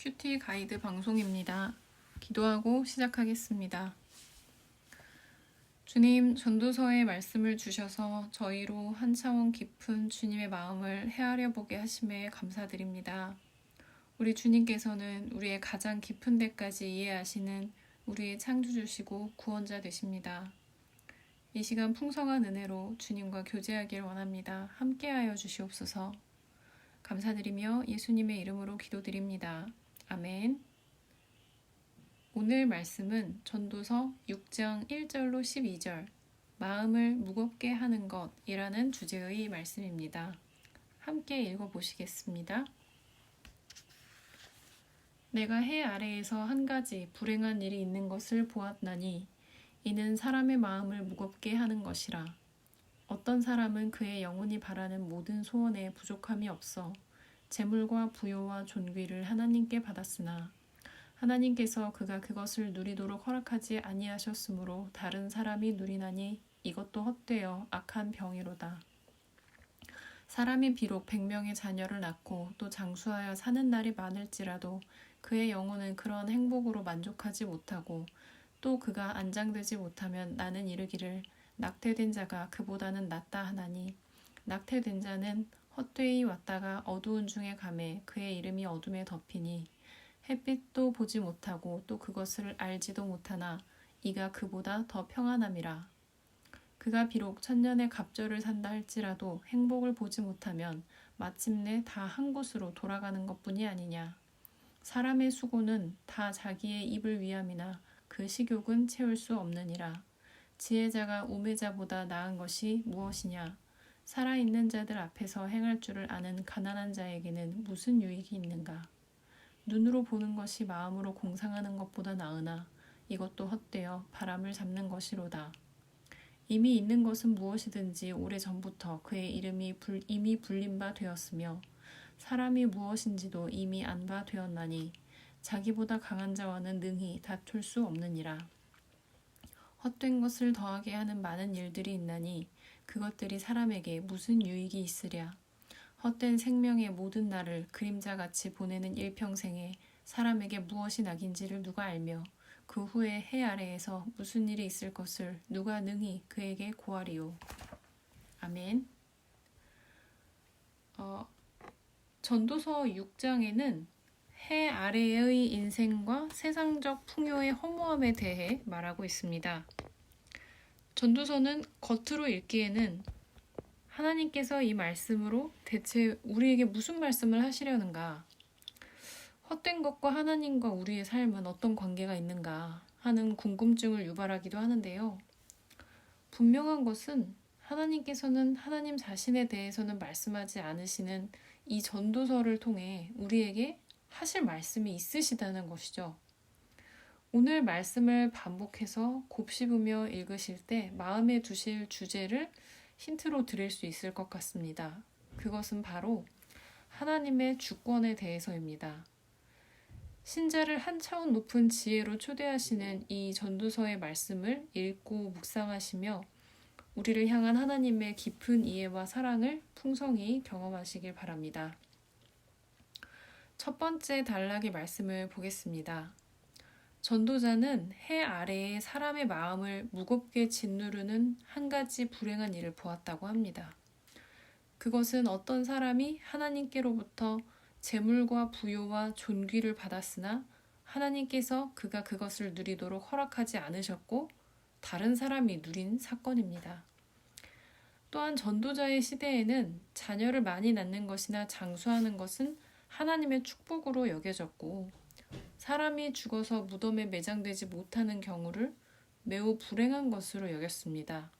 큐티 가이드 방송입니다. 기도하고 시작하겠습니다. 주님, 전도서의 말씀을 주셔서 저희로 한 차원 깊은 주님의 마음을 헤아려 보게 하심에 감사드립니다. 우리 주님께서는 우리의 가장 깊은 데까지 이해하시는 우리의 창조주시고 구원자 되십니다. 이 시간 풍성한 은혜로 주님과 교제하길 원합니다. 함께하여 주시옵소서. 감사드리며 예수님의 이름으로 기도드립니다. 아멘. 오늘 말씀은 전도서 6장 1절로 12절 마음을 무겁게 하는 것이라는 주제의 말씀입니다. 함께 읽어보시겠습니다. 내가 해 아래에서 한 가지 불행한 일이 있는 것을 보았나니 이는 사람의 마음을 무겁게 하는 것이라. 어떤 사람은 그의 영혼이 바라는 모든 소원에 부족함이 없어 재물과 부요와 존귀를 하나님께 받았으나 하나님께서 그가 그것을 누리도록 허락하지 아니하셨으므로 다른 사람이 누리나니 이것도 헛되어 악한 병이로다. 사람이 비록 100명의 자녀를 낳고 또 장수하여 사는 날이 많을지라도 그의 영혼은 그런 행복으로 만족하지 못하고 또 그가 안장되지 못하면 나는 이르기를 낙태된 자가 그보다는 낫다 하나니 낙태된 자는 헛되이 왔다가 어두운 중에 가매 그의 이름이 어둠에 덮이니 햇빛도 보지 못하고 또 그것을 알지도 못하나 이가 그보다 더 평안함이라. 그가 비록 천년의 갑절을 산다 할지라도 행복을 보지 못하면 마침내 다 한 곳으로 돌아가는 것뿐이 아니냐. 사람의 수고는 다 자기의 입을 위함이나 그 식욕은 채울 수 없느니라. 지혜자가 우매자보다 나은 것이 무엇이냐. 살아있는 자들 앞에서 행할 줄을 아는 가난한 자에게는 무슨 유익이 있는가. 눈으로 보는 것이 마음으로 공상하는 것보다 나으나 이것도 헛되어 바람을 잡는 것이로다. 이미 있는 것은 무엇이든지 오래전부터 그의 이름이 이미 불린 바 되었으며 사람이 무엇인지도 이미 안 바 되었나니 자기보다 강한 자와는 능히 다툴 수 없느니라. 헛된 것을 더하게 하는 많은 일들이 있나니 그것들이 사람에게 무슨 유익이 있으랴. 헛된 생명의 모든 날을 그림자같이 보내는 일평생에 사람에게 무엇이 낙인지를 누가 알며 그 후에 해 아래에서 무슨 일이 있을 것을 누가 능히 그에게 고하리요. 아멘. 전도서 6장에는 해 아래의 인생과 세상적 풍요의 허무함에 대해 말하고 있습니다. 전도서는 겉으로 읽기에는 하나님께서 이 말씀으로 대체 우리에게 무슨 말씀을 하시려는가? 헛된 것과 하나님과 우리의 삶은 어떤 관계가 있는가 하는 궁금증을 유발하기도 하는데요. 분명한 것은 하나님께서는 하나님 자신에 대해서는 말씀하지 않으시는 이 전도서를 통해 우리에게 하실 말씀이 있으시다는 것이죠. 오늘 말씀을 반복해서 곱씹으며 읽으실 때 마음에 두실 주제를 힌트로 드릴 수 있을 것 같습니다. 그것은 바로 하나님의 주권에 대해서입니다. 신자를 한 차원 높은 지혜로 초대하시는 이 전도서의 말씀을 읽고 묵상하시며 우리를 향한 하나님의 깊은 이해와 사랑을 풍성히 경험하시길 바랍니다. 첫 번째 단락의 말씀을 보겠습니다. 전도자는 해 아래에 사람의 마음을 무겁게 짓누르는 한 가지 불행한 일을 보았다고 합니다. 그것은 어떤 사람이 하나님께로부터 재물과 부요와 존귀를 받았으나 하나님께서 그가 그것을 누리도록 허락하지 않으셨고 다른 사람이 누린 사건입니다. 또한 전도자의 시대에는 자녀를 많이 낳는 것이나 장수하는 것은 하나님의 축복으로 여겨졌고 사람이 죽어서 무덤에 매장되지 못하는 경우를 매우 불행한 것으로 여겼습니다.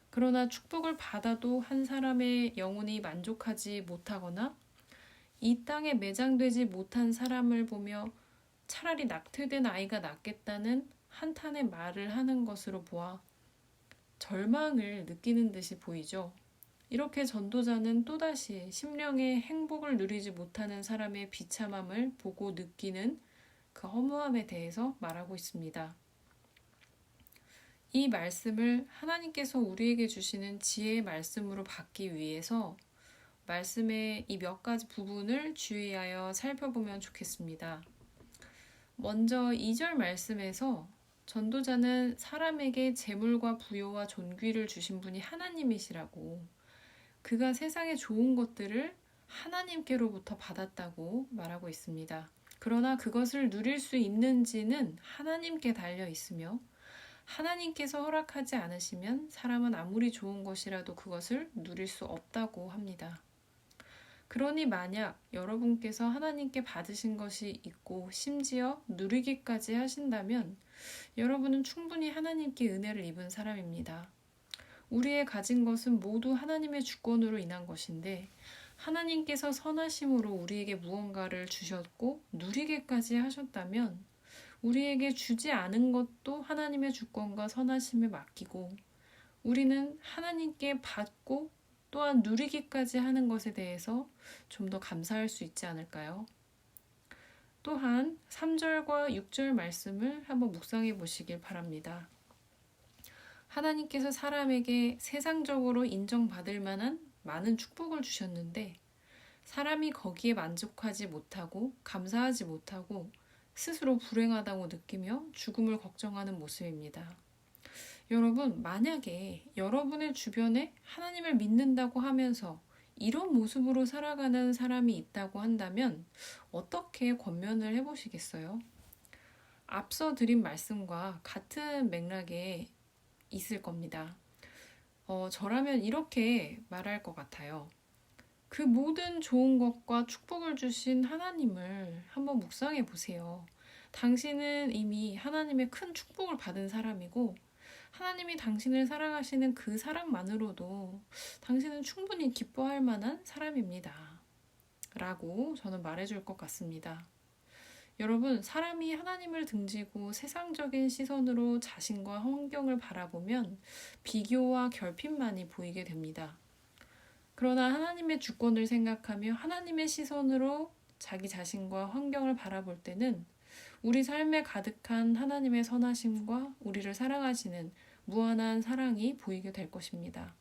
그러나 축복을 받아도 한 사람의 영혼이 만족하지 못하거나 이 땅에 매장되지 못한 사람을 보며 차라리 낙태된 아이가 낫겠다는 한탄의 말을 하는 것으로 보아 절망을 느끼는 듯이 보이죠. 이렇게 전도자는 또다시 심령의 행복을 누리지 못하는 사람의 비참함을 보고 느끼는 그 허무함에 대해서 말하고 있습니다. 이 말씀을 하나님께서 우리에게 주시는 지혜의 말씀으로 받기 위해서 말씀의 이 몇 가지 부분을 주의하여 살펴보면 좋겠습니다. 먼저 2절 말씀에서 전도자는 사람에게 재물과 부요와 존귀를 주신 분이 하나님이시라고, 그가 세상의 좋은 것들을 하나님께로부터 받았다고 말하고 있습니다. 그러나 그것을 누릴 수 있는지는 하나님께 달려 있으며, 하나님께서 허락하지 않으시면 사람은 아무리 좋은 것이라도 그것을 누릴 수 없다고 합니다. 그러니 만약 여러분께서 하나님께 받으신 것이 있고 심지어 누리기까지 하신다면 여러분은 충분히 하나님께 은혜를 입은 사람입니다. 우리의 가진 것은 모두 하나님의 주권으로 인한 것인데, 하나님께서 선하심으로 우리에게 무언가를 주셨고 누리게까지 하셨다면 우리에게 주지 않은 것도 하나님의 주권과 선하심에 맡기고, 우리는 하나님께 받고 또한 누리기까지 하는 것에 대해서 좀 더 감사할 수 있지 않을까요? 또한 3절과 6절 말씀을 한번 묵상해 보시길 바랍니다. 하나님께서 사람에게 세상적으로 인정받을 만한 많은 축복을 주셨는데, 사람이 거기에 만족하지 못하고 감사하지 못하고 스스로 불행하다고 느끼며 죽음을 걱정하는 모습입니다. 여러분, 만약에 여러분의 주변에 하나님을 믿는다고 하면서 이런 모습으로 살아가는 사람이 있다고 한다면 어떻게 권면을 해보시겠어요? 앞서 드린 말씀과 같은 맥락에 있을 겁니다. 저라면 이렇게 말할 것 같아요. 그 모든 좋은 것과 축복을 주신 하나님을 한번 묵상해 보세요. 당신은 이미 하나님의 큰 축복을 받은 사람이고, 하나님이 당신을 사랑하시는 그 사랑만으로도 당신은 충분히 기뻐할 만한 사람입니다. 라고 저는 말해줄 것 같습니다. 여러분, 사람이 하나님을 등지고 세상적인 시선으로 자신과 환경을 바라보면 비교와 결핍만이 보이게 됩니다. 그러나 하나님의 주권을 생각하며 하나님의 시선으로 자기 자신과 환경을 바라볼 때는 우리 삶에 가득한 하나님의 선하심과 우리를 사랑하시는 무한한 사랑이 보이게 될 것입니다.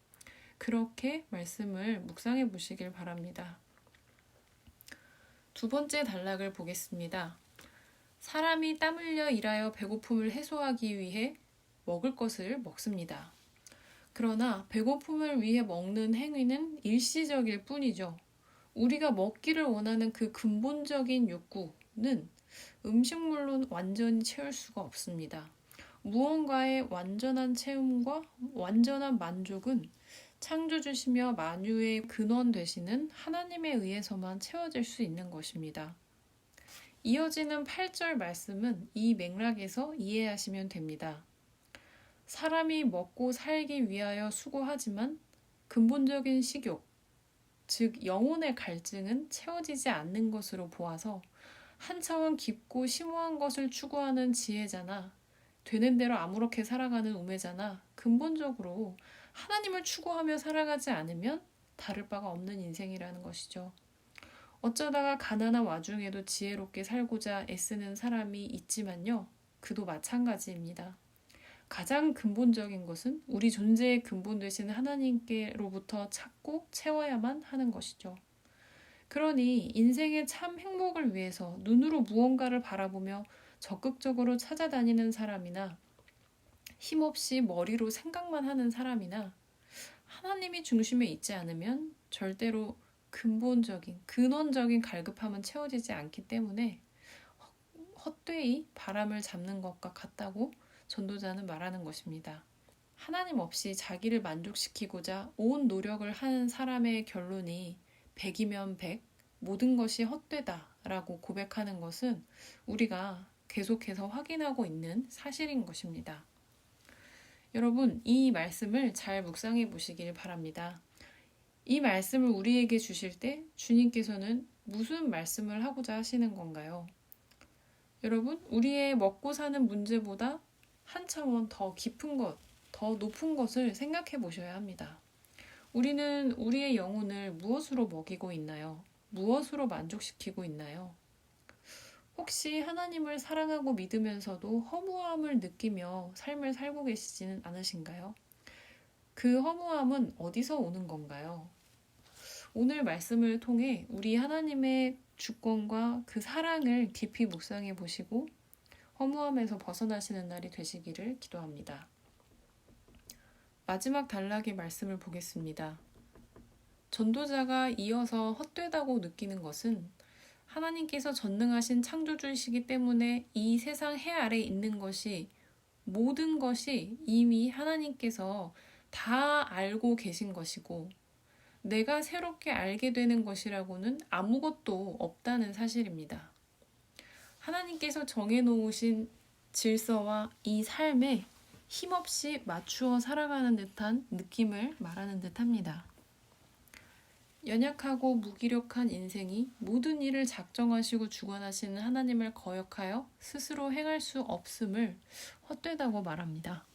그렇게 말씀을 묵상해 보시길 바랍니다. 두 번째 단락을 보겠습니다. 사람이 땀 흘려 일하여 배고픔을 해소하기 위해 먹을 것을 먹습니다. 그러나 배고픔을 위해 먹는 행위는 일시적일 뿐이죠. 우리가 먹기를 원하는 그 근본적인 욕구는 음식물로 완전히 채울 수가 없습니다. 무언가의 완전한 채움과 완전한 만족은 창조주시며 만유의 근원 되시는 하나님에 의해서만 채워질 수 있는 것입니다. 이어지는 8절 말씀은 이 맥락에서 이해하시면 됩니다. 사람이 먹고 살기 위하여 수고하지만 근본적인 식욕, 즉 영혼의 갈증은 채워지지 않는 것으로 보아서 한 차원 깊고 심오한 것을 추구하는 지혜자나 되는 대로 아무렇게 살아가는 우매자나 근본적으로 하나님을 추구하며 살아가지 않으면 다를 바가 없는 인생이라는 것이죠. 어쩌다가 가난한 와중에도 지혜롭게 살고자 애쓰는 사람이 있지만요, 그도 마찬가지입니다. 가장 근본적인 것은 우리 존재의 근본 되시는 하나님께로부터 찾고 채워야만 하는 것이죠. 그러니 인생의 참 행복을 위해서 눈으로 무언가를 바라보며 적극적으로 찾아다니는 사람이나 힘없이 머리로 생각만 하는 사람이나 하나님이 중심에 있지 않으면 절대로 근본적인, 근원적인 갈급함은 채워지지 않기 때문에 헛되이 바람을 잡는 것과 같다고 전도자는 말하는 것입니다. 하나님 없이 자기를 만족시키고자 온 노력을 하는 사람의 결론이 100이면 100, 모든 것이 헛되다라고 고백하는 것은 우리가 계속해서 확인하고 있는 사실인 것입니다. 여러분, 이 말씀을 잘 묵상해 보시길 바랍니다. 이 말씀을 우리에게 주실 때 주님께서는 무슨 말씀을 하고자 하시는 건가요? 여러분, 우리의 먹고 사는 문제보다 한 차원 더 깊은 것, 더 높은 것을 생각해 보셔야 합니다. 우리는 우리의 영혼을 무엇으로 먹이고 있나요? 무엇으로 만족시키고 있나요? 혹시 하나님을 사랑하고 믿으면서도 허무함을 느끼며 삶을 살고 계시지는 않으신가요? 그 허무함은 어디서 오는 건가요? 오늘 말씀을 통해 우리 하나님의 주권과 그 사랑을 깊이 묵상해 보시고 허무함에서 벗어나시는 날이 되시기를 기도합니다. 마지막 단락의 말씀을 보겠습니다. 전도자가 이어서 헛되다고 느끼는 것은 하나님께서 전능하신 창조주이시기 때문에 이 세상 해 아래에 있는 것이 모든 것이 이미 하나님께서 다 알고 계신 것이고 내가 새롭게 알게 되는 것이라고는 아무것도 없다는 사실입니다. 하나님께서 정해놓으신 질서와 이 삶에 힘없이 맞추어 살아가는 듯한 느낌을 말하는 듯합니다. 연약하고 무기력한 인생이 모든 일을 작정하시고 주관하시는 하나님을 거역하여 스스로 행할 수 없음을 헛되다고 말합니다.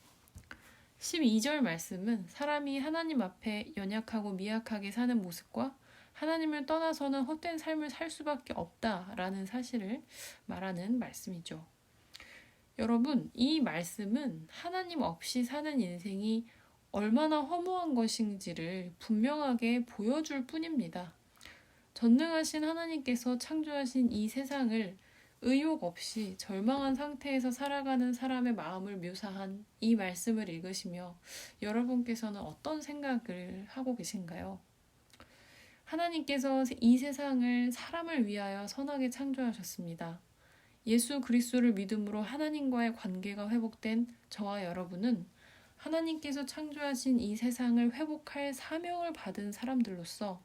12절 말씀은 사람이 하나님 앞에 연약하고 미약하게 사는 모습과 하나님을 떠나서는 헛된 삶을 살 수밖에 없다라는 사실을 말하는 말씀이죠. 여러분, 이 말씀은 하나님 없이 사는 인생이 얼마나 허무한 것인지를 분명하게 보여줄 뿐입니다. 전능하신 하나님께서 창조하신 이 세상을 의욕 없이 절망한 상태에서 살아가는 사람의 마음을 묘사한 이 말씀을 읽으시며 여러분께서는 어떤 생각을 하고 계신가요? 하나님께서 이 세상을 사람을 위하여 선하게 창조하셨습니다. 예수 그리스도를 믿음으로 하나님과의 관계가 회복된 저와 여러분은 하나님께서 창조하신 이 세상을 회복할 사명을 받은 사람들로서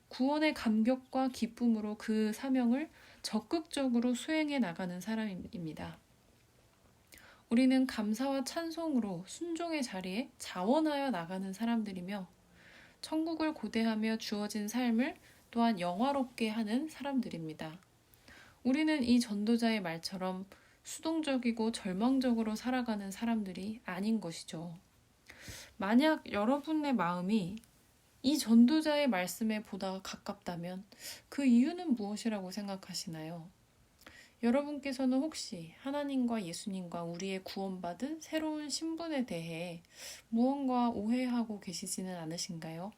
구원의 감격과 기쁨으로 그 사명을 적극적으로 수행해 나가는 사람입니다. 우리는 감사와 찬송으로 순종의 자리에 자원하여 나가는 사람들이며 천국을 고대하며 주어진 삶을 또한 영화롭게 하는 사람들입니다. 우리는 이 전도자의 말처럼 수동적이고 절망적으로 살아가는 사람들이 아닌 것이죠. 만약 여러분의 마음이 이 전도자의 말씀에 보다 가깝다면 그 이유는 무엇이라고 생각하시나요? 여러분께서는 혹시 하나님과 예수님과 우리의 구원받은 새로운 신분에 대해 무언가 오해하고 계시지는 않으신가요?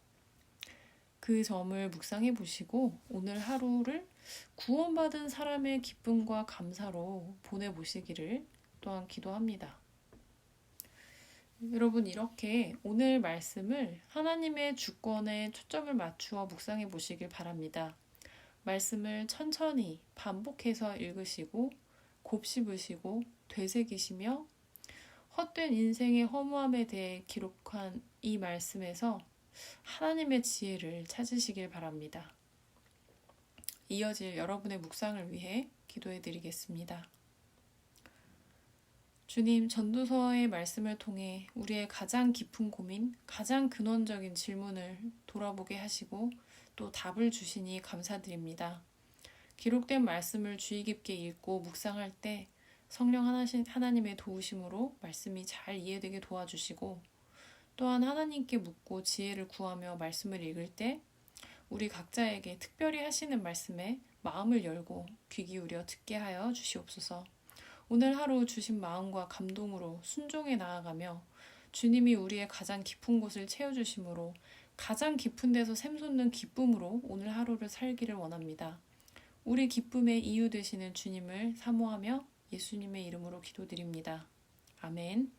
그 점을 묵상해 보시고 오늘 하루를 구원받은 사람의 기쁨과 감사로 보내보시기를 또한 기도합니다. 여러분, 이렇게 오늘 말씀을 하나님의 주권에 초점을 맞추어 묵상해 보시길 바랍니다. 말씀을 천천히 반복해서 읽으시고 곱씹으시고 되새기시며 헛된 인생의 허무함에 대해 기록한 이 말씀에서 하나님의 지혜를 찾으시길 바랍니다. 이어질 여러분의 묵상을 위해 기도해 드리겠습니다. 주님, 전도서의 말씀을 통해 우리의 가장 깊은 고민, 가장 근원적인 질문을 돌아보게 하시고 또 답을 주시니 감사드립니다. 기록된 말씀을 주의 깊게 읽고 묵상할 때 성령 하나님의 도우심으로 말씀이 잘 이해되게 도와주시고 또한 하나님께 묻고 지혜를 구하며 말씀을 읽을 때 우리 각자에게 특별히 하시는 말씀에 마음을 열고 귀 기울여 듣게 하여 주시옵소서. 오늘 하루 주신 마음과 감동으로 순종해 나아가며 주님이 우리의 가장 깊은 곳을 채워주심으로 가장 깊은 데서 샘솟는 기쁨으로 오늘 하루를 살기를 원합니다. 우리 기쁨의 이유 되시는 주님을 사모하며 예수님의 이름으로 기도드립니다. 아멘.